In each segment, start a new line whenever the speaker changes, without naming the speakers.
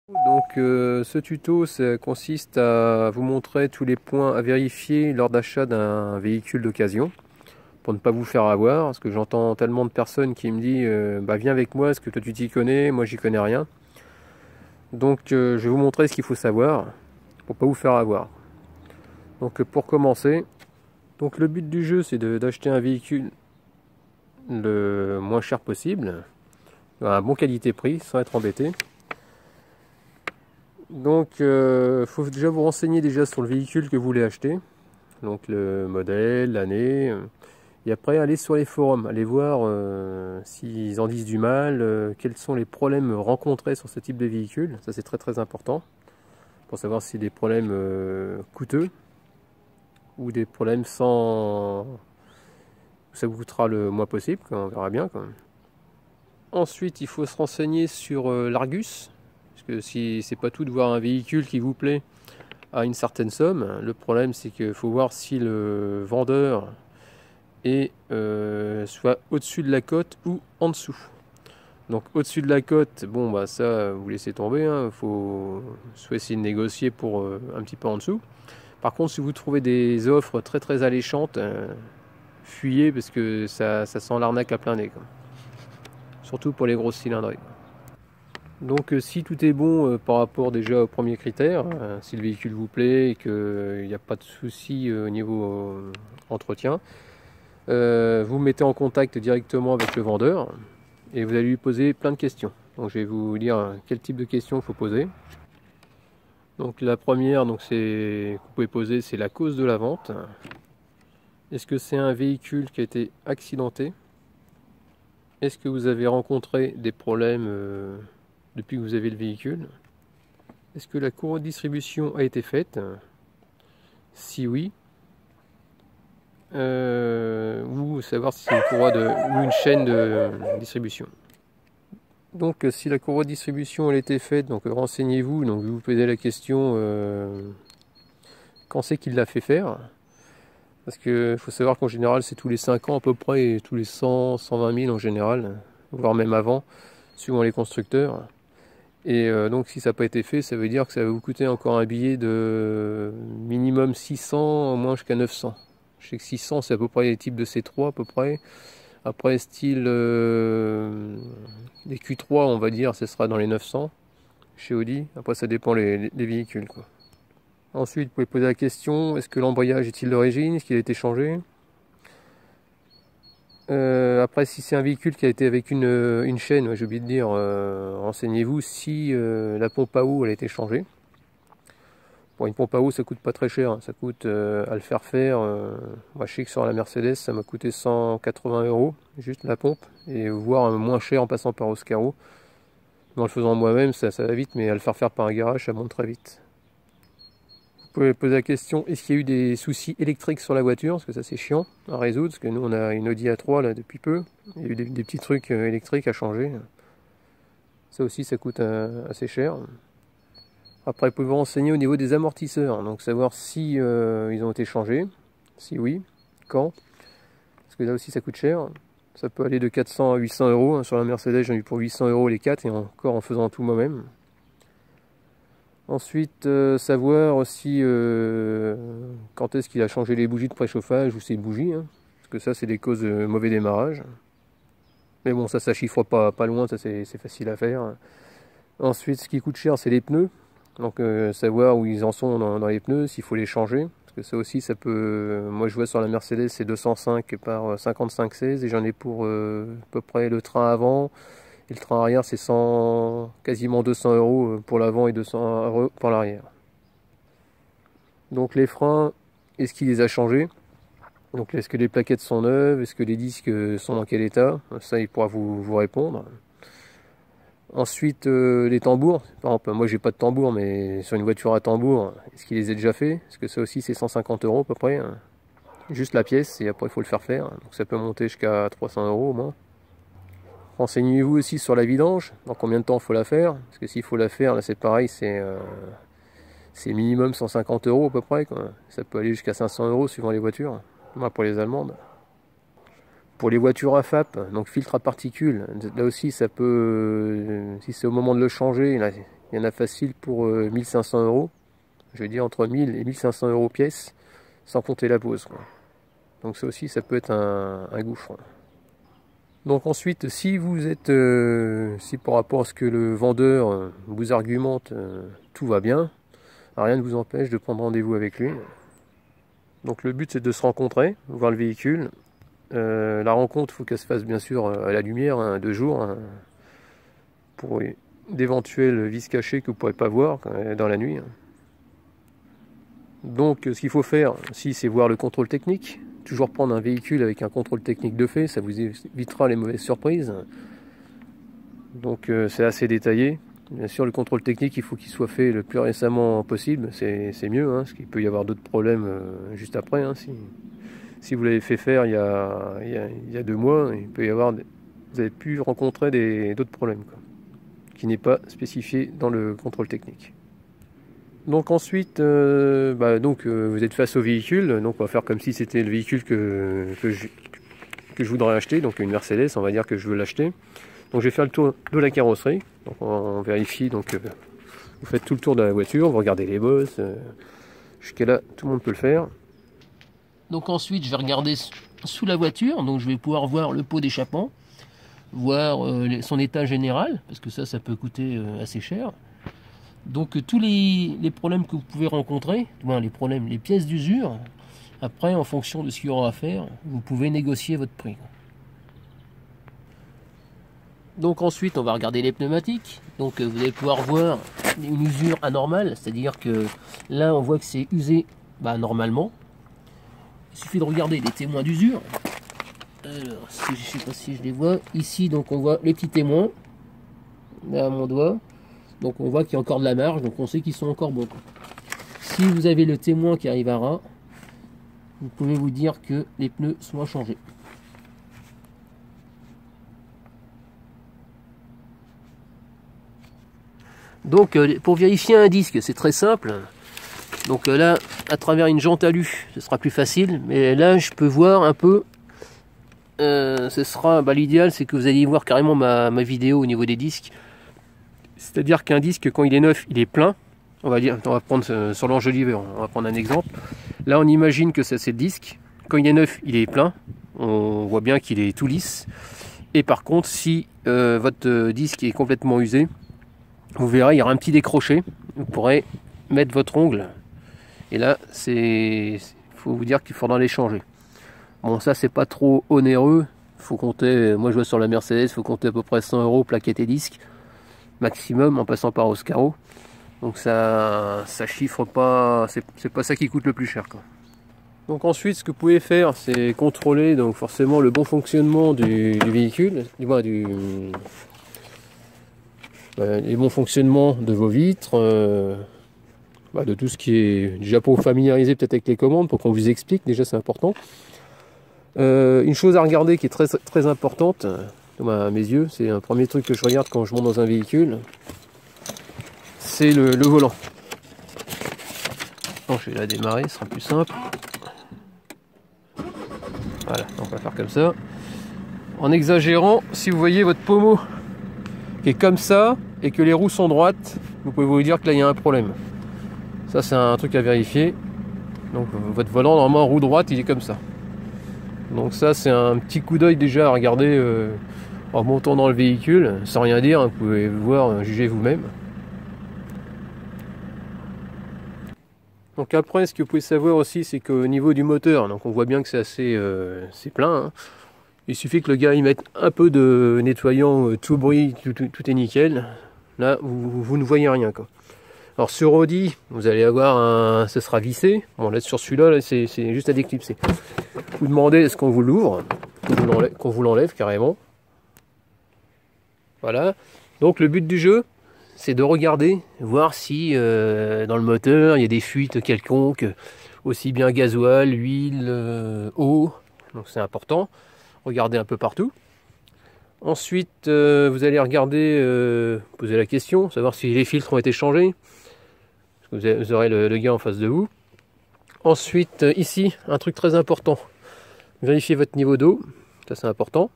Donc ce tuto ça consiste à vous montrer tous les points à vérifier lors d'achat d'un véhicule d'occasion pour ne pas vous faire avoir, parce que j'entends tellement de personnes qui me disent bah viens avec moi, est-ce que toi tu t'y connais, moi j'y connais rien. Donc je vais vous montrer ce qu'il faut savoir pour pas vous faire avoir. Donc pour commencer, donc le but du jeu c'est d'acheter un véhicule le moins cher possible, à bon qualité-prix sans être embêté. Donc, faut déjà vous renseigner déjà sur le véhicule que vous voulez acheter, donc le modèle, l'année, et après aller sur les forums, aller voir s'ils en disent du mal, quels sont les problèmes rencontrés sur ce type de véhicule. Ça c'est très très important pour savoir si c'est des problèmes coûteux ou des problèmes sans, ça vous coûtera le moins possible, on verra bien quand même. Ensuite, il faut se renseigner sur l'Argus. Parce que si c'est pas tout de voir un véhicule qui vous plaît à une certaine somme, le problème c'est qu'il faut voir si le vendeur est soit au-dessus de la cote ou en dessous. Donc au-dessus de la cote, bon bah ça vous laissez tomber, hein, faut soit essayer de négocier pour un petit peu en dessous. Par contre, si vous trouvez des offres très très alléchantes, fuyez parce que ça sent l'arnaque à plein nez, quoi. Surtout pour les grosses cylindrées. Donc si tout est bon par rapport déjà au premier critère, si le véhicule vous plaît et qu'il n'y a pas de souci au niveau entretien, vous mettez en contact directement avec le vendeur et vous allez lui poser plein de questions. Donc je vais vous dire quel type de questions il faut poser. Donc la première donc que vous pouvez poser, c'est la cause de la vente. Est-ce que c'est un véhicule qui a été accidenté? Est-ce que vous avez rencontré des problèmes depuis que vous avez le véhicule? Est-ce que la courroie de distribution a été faite? Si oui, ou savoir si c'est une courroie ou une chaîne de distribution. Donc si la courroie de distribution elle a été faite, donc renseignez-vous, donc vous posez la question quand c'est qu'il l'a fait faire. Parce qu'il faut savoir qu'en général c'est tous les 5 ans à peu près, et tous les 100, 120 000 en général, voire même avant, suivant les constructeurs. Et donc si ça n'a pas été fait, ça veut dire que ça va vous coûter encore un billet de minimum 600, au moins jusqu'à 900. Je sais que 600 c'est à peu près les types de C3 à peu près. Après style les Q3 on va dire, ce sera dans les 900 chez Audi. Après ça dépend les véhicules, quoi. Ensuite vous pouvez poser la question, est-ce que l'embrayage est-il d'origine? Est-ce qu'il a été changé? Après, si c'est un véhicule qui a été avec une chaîne, ouais, j'ai oublié de dire, renseignez-vous si la pompe à eau elle a été changée. Pour une pompe à eau, ça coûte pas très cher, hein. Ça coûte à le faire faire. Moi, je sais que sur la Mercedes, ça m'a coûté 180 €, juste la pompe, et voire moins cher en passant par Oscaro. Mais en le faisant moi-même, ça va vite, mais à le faire faire par un garage, ça monte très vite. Vous pouvez poser la question, est-ce qu'il y a eu des soucis électriques sur la voiture? Parce que ça c'est chiant à résoudre, parce que nous on a une Audi A3 là depuis peu. Il y a eu des petits trucs électriques à changer. Ça aussi ça coûte assez cher. Après vous pouvez vous renseigner au niveau des amortisseurs, donc savoir si ils ont été changés, si oui, quand. Parce que là aussi ça coûte cher. Ça peut aller de 400 à 800 €, hein. Sur la Mercedes j'en ai eu pour 800 € les 4 et encore en faisant tout moi-même. Ensuite, savoir aussi quand est-ce qu'il a changé les bougies de préchauffage ou ses bougies, hein, parce que ça, c'est des causes de mauvais démarrage. Mais bon, ça chiffre pas loin, ça c'est facile à faire. Ensuite, ce qui coûte cher, c'est les pneus. Donc, savoir où ils en sont dans les pneus, s'il faut les changer. Parce que ça aussi, ça peut... moi, je vois sur la Mercedes, c'est 205 par 55/16 et j'en ai pour à peu près le train avant. Et le train arrière, c'est quasiment 200 € pour l'avant et 200 € pour l'arrière. Donc les freins, est-ce qu'il les a changés? Donc est-ce que les plaquettes sont neuves? Est-ce que les disques sont dans quel état? Ça, il pourra vous répondre. Ensuite, les tambours. Par exemple, moi j'ai pas de tambour, mais sur une voiture à tambour, est-ce qu'il les a déjà fait? Parce que ça aussi, c'est 150 € à peu près, hein. Juste la pièce, et après il faut le faire faire. Donc ça peut monter jusqu'à 300 € au moins. Renseignez-vous aussi sur la vidange, dans combien de temps il faut la faire, parce que s'il faut la faire, là c'est pareil, c'est minimum 150 € à peu près, quoi. Ça peut aller jusqu'à 500 € suivant les voitures, moi pour les allemandes. Pour les voitures à FAP, donc filtre à particules, là aussi ça peut, si c'est au moment de le changer, là, Il y en a facile pour 1500 euros. Je veux dire entre 1000 et 1500 euros pièce, sans compter la pose, quoi. Donc ça aussi, ça peut être un gouffre. Donc ensuite, si vous êtes, si par rapport à ce que le vendeur vous argumente, tout va bien, rien ne vous empêche de prendre rendez-vous avec lui. Donc le but, c'est de se rencontrer, voir le véhicule. La rencontre, il faut qu'elle se fasse bien sûr à la lumière, hein, de jour, hein, pour d'éventuels vices cachés que vous ne pourrez pas voir dans la nuit. Donc ce qu'il faut faire, si c'est voir le contrôle technique, toujours prendre un véhicule avec un contrôle technique de fait, ça vous évitera les mauvaises surprises. Donc c'est assez détaillé. Bien sûr, le contrôle technique, il faut qu'il soit fait le plus récemment possible, c'est mieux, hein, parce qu'il peut y avoir d'autres problèmes juste après. Hein, si vous l'avez fait faire il y a 2 mois, il peut y avoir, vous avez pu rencontrer d'autres problèmes, quoi, qui n'est pas spécifié dans le contrôle technique. Donc ensuite, vous êtes face au véhicule, donc on va faire comme si c'était le véhicule que je voudrais acheter, donc une Mercedes, on va dire que je veux l'acheter. Donc je vais faire le tour de la carrosserie, donc on vérifie, donc vous faites tout le tour de la voiture, vous regardez les bosses, jusqu'à là tout le monde peut le faire. Donc ensuite je vais regarder sous la voiture, donc je vais pouvoir voir le pot d'échappement, voir son état général, parce que ça peut coûter assez cher. Donc tous les problèmes que vous pouvez rencontrer, les pièces d'usure, après en fonction de ce qu'il y aura à faire, vous pouvez négocier votre prix. Donc ensuite on va regarder les pneumatiques. Donc vous allez pouvoir voir une usure anormale, c'est-à-dire que là on voit que c'est usé normalement. Il suffit de regarder les témoins d'usure. Alors je ne sais pas si je les vois. Ici donc on voit les petits témoins, là à mon doigt. Donc on voit qu'il y a encore de la marge, donc on sait qu'ils sont encore bons. Si vous avez le témoin qui arrive à ras, vous pouvez vous dire que les pneus sont à changer. Donc pour vérifier un disque, c'est très simple. Donc là, à travers une jante alu, ce sera plus facile. Mais là, je peux voir un peu. Ce sera l'idéal, c'est que vous alliez voir carrément ma vidéo au niveau des disques. C'est-à-dire qu'un disque, quand il est neuf, il est plein. On va prendre sur l'enjolivé, on va prendre un exemple. Là, on imagine que ça, c'est le disque. Quand il est neuf, il est plein. On voit bien qu'il est tout lisse. Et par contre, si votre disque est complètement usé, vous verrez, il y aura un petit décroché. Vous pourrez mettre votre ongle. Et là, faut vous dire qu'il faudra les changer. Bon, ça, c'est pas trop onéreux. Faut compter, moi je vois sur la Mercedes, il faut compter à peu près 100 € plaquettes et disques. Maximum en passant par Oscaro. Donc ça chiffre pas, c'est pas ça qui coûte le plus cher, quoi. Donc ensuite ce que vous pouvez faire, c'est contrôler donc forcément le bon fonctionnement du véhicule, les bons fonctionnements de vos vitres, de tout ce qui est déjà pour vous familiariser peut-être avec les commandes, pour qu'on vous explique, déjà c'est important. Une chose à regarder qui est très, très importante, à mes yeux, c'est un premier truc que je regarde quand je monte dans un véhicule, c'est le volant. Donc je vais la démarrer, ce sera plus simple. Voilà, on va faire comme ça. En exagérant, si vous voyez votre pommeau qui est comme ça et que les roues sont droites, vous pouvez vous dire que là il y a un problème. Ça c'est un truc à vérifier. Donc votre volant normalement roue droite il est comme ça. Donc ça c'est un petit coup d'œil déjà à regarder en montant dans le véhicule, sans rien dire, hein, vous pouvez voir, juger vous-même. Donc après, ce que vous pouvez savoir aussi, c'est qu'au niveau du moteur, donc on voit bien que c'est assez c'est plein. Hein. Il suffit que le gars y mette un peu de nettoyant, tout bruit, tout est nickel. Là, vous ne voyez rien, quoi. Alors sur Audi, vous allez avoir ce sera vissé. Bon là sur celui-là, là, c'est juste à déclipser. Vous demandez est-ce qu'on vous l'ouvre, qu'on vous l'enlève carrément. Voilà. Donc le but du jeu, c'est de regarder, voir si dans le moteur il y a des fuites quelconques, aussi bien gasoil, huile, eau. Donc c'est important. Regardez un peu partout. Ensuite, vous allez regarder, poser la question, savoir si les filtres ont été changés. Vous aurez le gars en face de vous. Ensuite, ici, un truc très important. Vérifiez votre niveau d'eau. Ça, c'est important.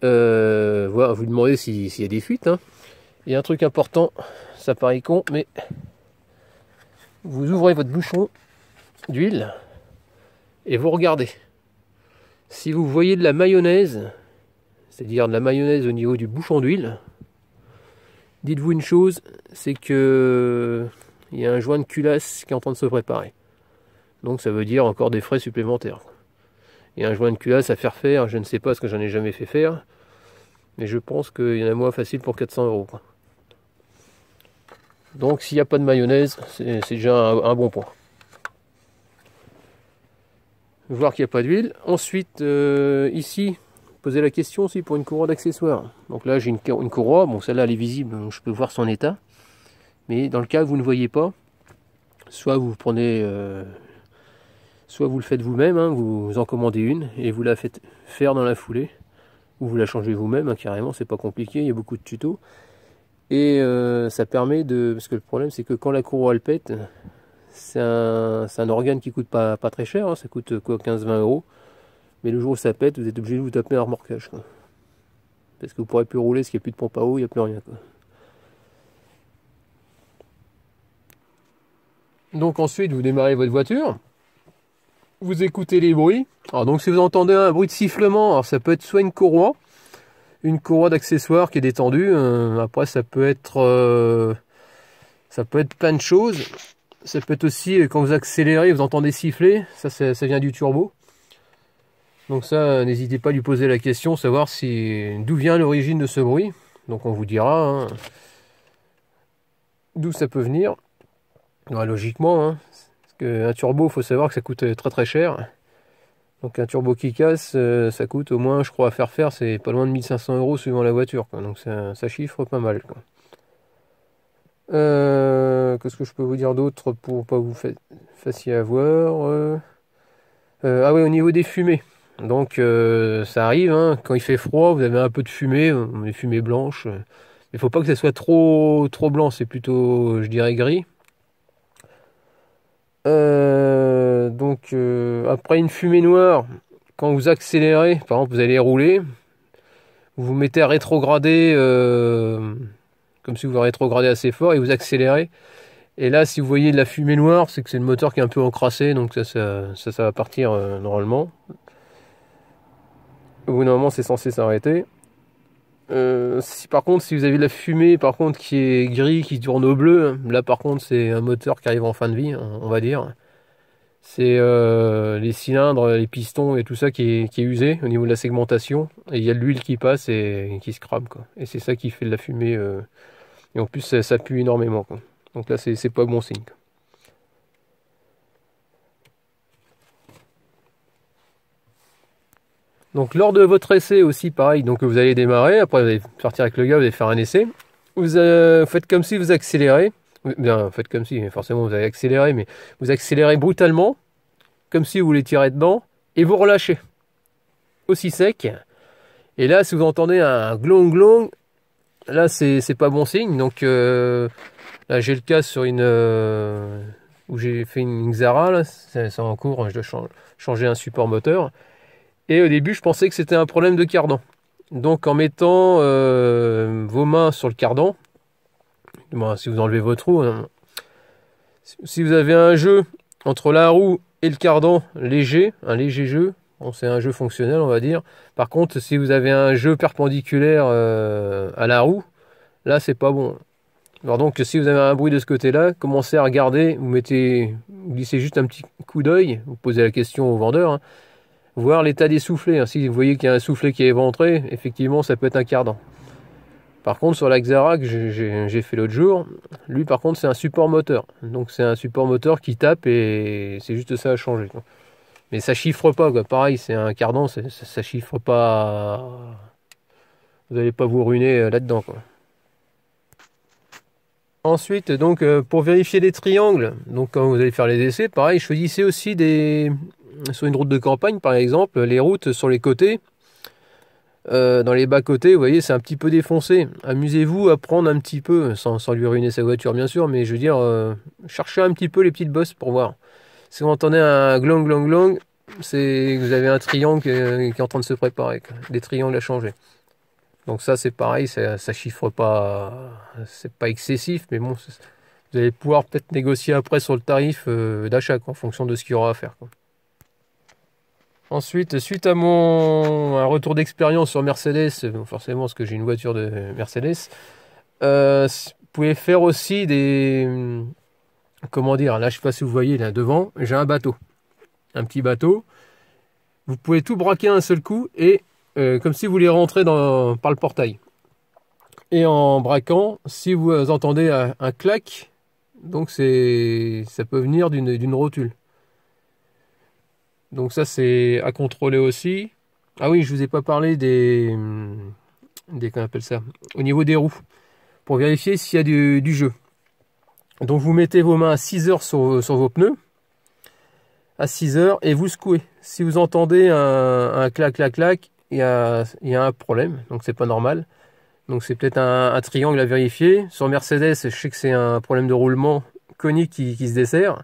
Voilà, vous demandez s'il y a des fuites. Hein. Et un truc important, ça paraît con, mais vous ouvrez votre bouchon d'huile et vous regardez. Si vous voyez de la mayonnaise, c'est-à-dire de la mayonnaise au niveau du bouchon d'huile, dites-vous une chose, c'est que il y a un joint de culasse qui est en train de se préparer. Donc ça veut dire encore des frais supplémentaires. Il y a un joint de culasse à faire faire, je ne sais pas parce que j'en ai jamais fait faire, mais je pense qu'il y en a moins facile pour 400 €. Donc s'il n'y a pas de mayonnaise, c'est déjà un bon point. Voir qu'il n'y a pas d'huile. Ensuite, ici, poser la question aussi pour une courroie d'accessoires. Donc là, j'ai une courroie. Bon, celle-là, elle est visible, donc je peux voir son état. Mais dans le cas où vous ne voyez pas, soit vous prenez, soit vous le faites vous-même, hein, vous en commandez une et vous la faites faire dans la foulée, ou vous la changez vous-même, hein, carrément, c'est pas compliqué, il y a beaucoup de tutos. Et ça permet de... Parce que le problème, c'est que quand la courroie elle pète, c'est un organe qui coûte pas très cher, hein, ça coûte quoi, 15-20 €. Mais le jour où ça pète, vous êtes obligé de vous taper un remorquage, quoi. Parce que vous ne pourrez plus rouler, parce qu'il n'y a plus de pompe à eau, il n'y a plus rien, quoi. Donc ensuite, vous démarrez votre voiture. Vous écoutez les bruits. Alors donc si vous entendez un bruit de sifflement, alors ça peut être soit une courroie d'accessoires qui est détendue. Après ça peut être plein de choses. Ça peut être aussi quand vous accélérez, vous entendez siffler. Ça vient du turbo. Donc ça, n'hésitez pas à lui poser la question, savoir d'où vient l'origine de ce bruit. Donc on vous dira hein, d'où ça peut venir. Ouais, logiquement, hein, parce qu'un turbo, il faut savoir que ça coûte très très cher. Donc un turbo qui casse, ça coûte au moins, je crois, à faire, c'est pas loin de 1500 € suivant la voiture, quoi. Donc ça chiffre pas mal, quoi. Qu'est-ce que je peux vous dire d'autre pour pas vous fassiez avoir ah oui, au niveau des fumées. Donc ça arrive, hein, quand il fait froid, vous avez un peu de fumée, des fumées blanches. Il faut pas que ça soit trop blanc, c'est plutôt, je dirais, gris. Donc après une fumée noire, quand vous accélérez, par exemple vous allez rouler, vous vous mettez à rétrograder comme si vous rétrogradez assez fort et vous accélérez. Et là si vous voyez de la fumée noire, c'est que c'est le moteur qui est un peu encrassé, donc ça va partir normalement. Au bout d'un moment c'est censé s'arrêter. Par contre si vous avez de la fumée par contre qui est gris, qui tourne au bleu, là par contre c'est un moteur qui arrive en fin de vie, on va dire. C'est les cylindres, les pistons et tout ça qui est usé au niveau de la segmentation. Et il y a de l'huile qui passe et qui se crame, quoi. Et c'est ça qui fait de la fumée. Et en plus ça pue énormément, quoi. Donc là c'est pas bon signe, quoi. Donc lors de votre essai aussi pareil, donc vous allez démarrer, après vous allez partir avec le gars, vous allez faire un essai. Vous faites comme si vous accélérez. Bien, faites comme si, forcément vous allez accélérer, mais vous accélérez brutalement, comme si vous voulez tirer dedans, et vous relâchez. Aussi sec. Et là, si vous entendez un glong glong, là c'est pas bon signe. Donc là j'ai le cas sur une où j'ai fait une Xara, là, c'est en cours, je dois changer un support moteur. Et au début, je pensais que c'était un problème de cardan. Donc en mettant vos mains sur le cardan, bon, si vous enlevez votre roue, hein, si vous avez un jeu entre la roue et le cardan léger, un léger jeu, bon, c'est un jeu fonctionnel on va dire. Par contre, si vous avez un jeu perpendiculaire à la roue, là c'est pas bon. Alors donc si vous avez un bruit de ce côté-là, commencez à regarder, vous glissez juste un petit coup d'œil, vous posez la question au vendeur, hein, voir l'état des soufflets. Hein. Si vous voyez qu'il y a un soufflet qui est éventré, effectivement ça peut être un cardan. Par contre sur la Xara que j'ai fait l'autre jour, lui par contre c'est un support moteur. Donc c'est un support moteur qui tape et c'est juste ça à changer, quoi. Mais ça chiffre pas, quoi. Pareil, c'est un cardan, ça chiffre pas. Vous n'allez pas vous ruiner là-dedans, quoi. Ensuite, donc pour vérifier les triangles, donc quand vous allez faire les essais, pareil, choisissez aussi sur une route de campagne par exemple, les routes sur les côtés. Dans les bas-côtés, vous voyez, c'est un petit peu défoncé. Amusez-vous à prendre un petit peu, sans lui ruiner sa voiture bien sûr, mais je veux dire, cherchez un petit peu les petites bosses pour voir. Si vous entendez un glong glong glong, c'est que vous avez un triangle qui est en train de se préparer, quoi. Des triangles à changer. Donc ça c'est pareil, ça chiffre pas, c'est pas excessif, mais bon, vous allez pouvoir peut-être négocier après sur le tarif d'achat en fonction de ce qu'il y aura à faire, quoi. Ensuite, suite à un retour d'expérience sur Mercedes, forcément parce que j'ai une voiture de Mercedes, vous pouvez faire aussi comment dire, là je sais pas si vous voyez là devant, j'ai un bateau, un petit bateau. Vous pouvez tout braquer à un seul coup et comme si vous vouliez rentrer par le portail. Et en braquant, si vous entendez un clac, donc ça peut venir d'une rotule. Donc ça c'est à contrôler aussi. Ah oui, je vous ai pas parlé qu'on appelle ça, au niveau des roues, pour vérifier s'il y a du jeu. Donc vous mettez vos mains à 6 heures sur vos pneus, à 6 heures, et vous secouez. Si vous entendez un clac, clac, clac, il y a un problème, donc c'est pas normal. Donc c'est peut-être un triangle à vérifier. Sur Mercedes, je sais que c'est un problème de roulement conique qui se dessert.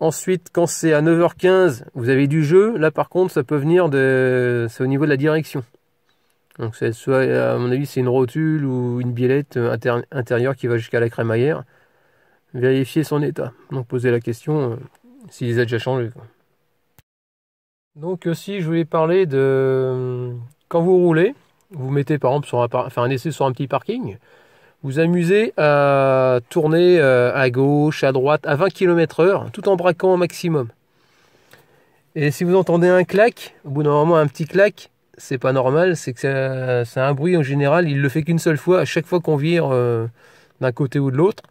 Ensuite, quand c'est à 9h15, vous avez du jeu. Là, par contre, ça peut venir c'est au niveau de la direction. Donc, soit, à mon avis, c'est une rotule ou une biellette intérieure qui va jusqu'à la crémaillère. Vérifier son état. Donc, posez la question s'il a déjà changé, quoi. Donc, aussi, je voulais parler de quand vous roulez, vous mettez par exemple un essai sur un petit parking. Vous amusez à tourner à gauche, à droite, à 20 km/h, tout en braquant au maximum. Et si vous entendez un clac, au bout d'un moment un petit clac, c'est pas normal, c'est que c'est un bruit en général, il le fait qu'une seule fois, à chaque fois qu'on vire d'un côté ou de l'autre.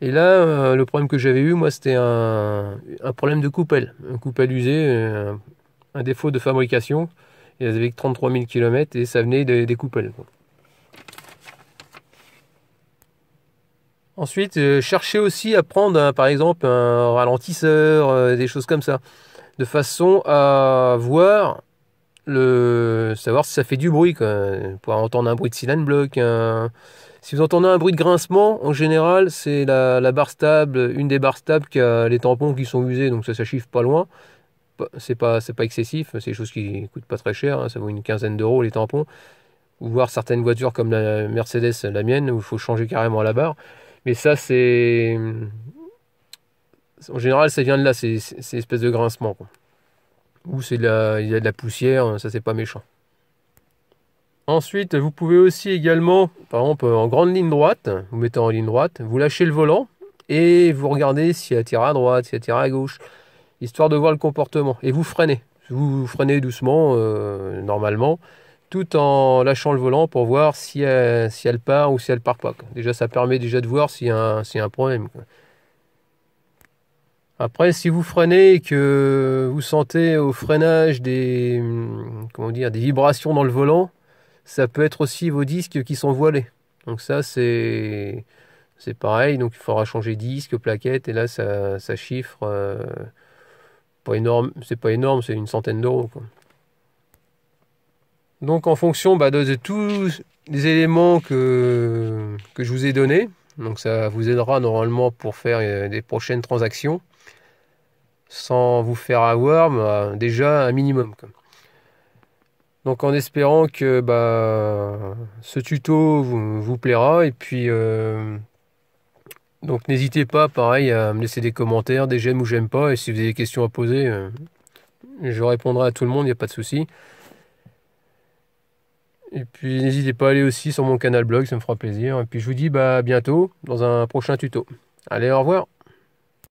Et là, le problème que j'avais eu, moi, c'était un problème de coupelle. Un coupelle usé, un défaut de fabrication. Il avait 33 000 km et ça venait des coupelles. Ensuite, cherchez aussi à prendre par exemple un ralentisseur, des choses comme ça, de façon à savoir si ça fait du bruit, quoi. Pour entendre un bruit de cylindre bloc. Si vous entendez un bruit de grincement, en général, c'est la barre stable, une des barres stables qui a les tampons qui sont usés, donc ça chiffre pas loin. C'est pas excessif, c'est des choses qui coûtent pas très cher, hein, ça vaut une quinzaine d'euros les tampons. Ou voir certaines voitures comme la Mercedes, la mienne, où il faut changer carrément la barre. Mais ça, en général, ça vient de là, c'est espèce de grincement, quoi. Ou il y a de la poussière, ça c'est pas méchant. Ensuite, vous pouvez aussi également, par exemple, en grande ligne droite, vous mettez en ligne droite, vous lâchez le volant et vous regardez si elle tire à droite, si elle tire à gauche, histoire de voir le comportement. Et vous freinez. Vous freinez doucement, normalement, tout en lâchant le volant pour voir si elle part ou si elle part pas, quoi. Déjà, ça permet déjà de voir s'il y a un problème, quoi. Après, si vous freinez et que vous sentez au freinage comment dire, des vibrations dans le volant, ça peut être aussi vos disques qui sont voilés. Donc ça, c'est pareil. Donc il faudra changer disque, plaquette, et là, ça chiffre. Pas énorme, c'est pas énorme, c'est une centaine d'euros, quoi. Donc en fonction de tous les éléments que je vous ai donnés, donc ça vous aidera normalement pour faire des prochaines transactions sans vous faire avoir, mais déjà un minimum, quoi. Donc en espérant que ce tuto vous plaira, et puis donc n'hésitez pas pareil à me laisser des commentaires, des j'aime ou j'aime pas, et si vous avez des questions à poser, je répondrai à tout le monde, il n'y a pas de souci. Et puis n'hésitez pas à aller aussi sur mon canal blog, ça me fera plaisir. Et puis je vous dis à bientôt dans un prochain tuto. Allez, au revoir.